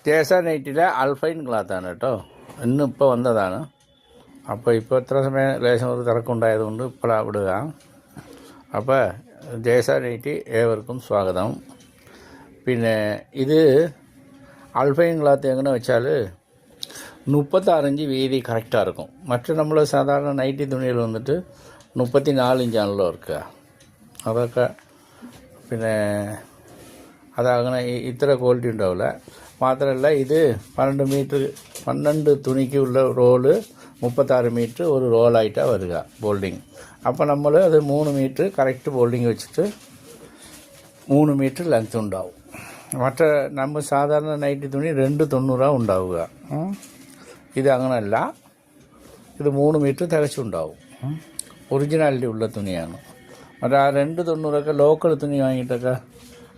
Jersey അൽഫൈൻ ക്ലാത്താണ് കേട്ടോ. ഇന്നിപ്പോൾ വന്നതാണ്. അപ്പോൾ ഇപ്പോൾ ഇത്ര സമയം ലേശം ഒരു തിരക്കുണ്ടായതുകൊണ്ട് ഇപ്പോൾ വിടുക. അപ്പോൾ ജേഴ്സി ഏവർക്കും സ്വാഗതം. പിന്നെ ഇത് അൽഫൈൻ ക്ലാത്ത് എങ്ങനെ വെച്ചാൽ 36 ഇഞ്ച് വീതി കറക്റ്റാக இருக்கும். മറ്റു നമ്മൾ സാധാരണ നൈറ്റി തുണിയിൽ വന്നിട്ട് 34 ഇഞ്ചാണല്ലോ ഇറക്കുക. അതൊക്കെ പിന്നെ അതങ്ങനെ ഇത്ര ക്വാളിറ്റി ഉണ്ടാവില്ല. മാത്രമല്ല ഇത് 12 തുണിക്കുള്ള റോള് 36 മീറ്റർ ഒരു റോളായിട്ടാണ് വരിക ബോൾഡിങ്. അപ്പോൾ നമ്മൾ അത് 3 മീറ്റർ കറക്റ്റ് ബോൾഡിങ് വെച്ചിട്ട് 3 മീറ്റർ ലെങ്ത് ഉണ്ടാവും. മറ്റേ നമ്മൾ സാധാരണ നൈറ്റി തുണി 290 ഉണ്ടാവുക. ഇത് അങ്ങനല്ല, ഇത് 3 മീറ്റർ തികച്ചുണ്ടാവും. ഒറിജിനാലിറ്റി ഉള്ള തുണിയാണ്. മറ്റേ ആ 290 ലോക്കൽ തുണി വാങ്ങിയിട്ടൊക്കെ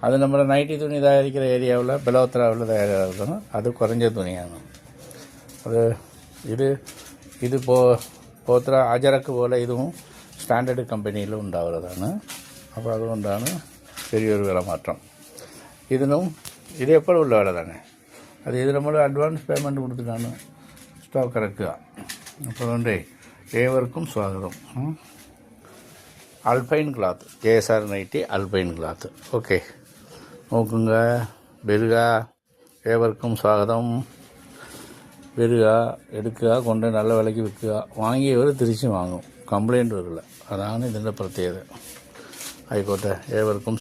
അത് നമ്മുടെ നൈറ്റി തുണി തയ്യാറിക്കുന്ന ഏരിയയുള്ള ബലോത്തരമുള്ള തയ്യാറാക്കുന്നത് അത് കുറഞ്ഞ തുണിയാണ്. അത് ഇത് പോത്ര അജറക്ക് പോലെ ഇതും സ്റ്റാൻഡേർഡ് കമ്പനിയിലും ഉണ്ടാവുന്നതാണ്. അപ്പോൾ അതുകൊണ്ടാണ് ചെറിയൊരു വില മാറ്റം. ഇത് എപ്പോഴും ഉള്ള വില തന്നെ. ഇത് നമ്മൾ അഡ്വാൻസ് പേയ്മെൻറ്റ് കൊടുത്തിട്ടാണ് സ്റ്റോക്ക് ഇറക്കുക. അപ്പോൾ അതുകൊണ്ടേ ഏവർക്കും സ്വാഗതം. അൽഫൈൻ ക്ലാത്ത്, JSR നൈറ്റി അൽഫൈൻ ക്ലാത്ത്. ഓക്കെ, നോക്കുക, വരിക. ഏവർക്കും സ്വാഗതം. വരിക, എടുക്കുക, കൊണ്ട് നല്ല വിലയ്ക്ക് വിൽക്കുക. വാങ്ങിയവർ തിരിച്ച് വാങ്ങും, കംപ്ലൈൻറ്റ് വരില്ല. അതാണ് ഇതിൻ്റെ പ്രത്യേകത. ആയിക്കോട്ടെ, ഏവർക്കും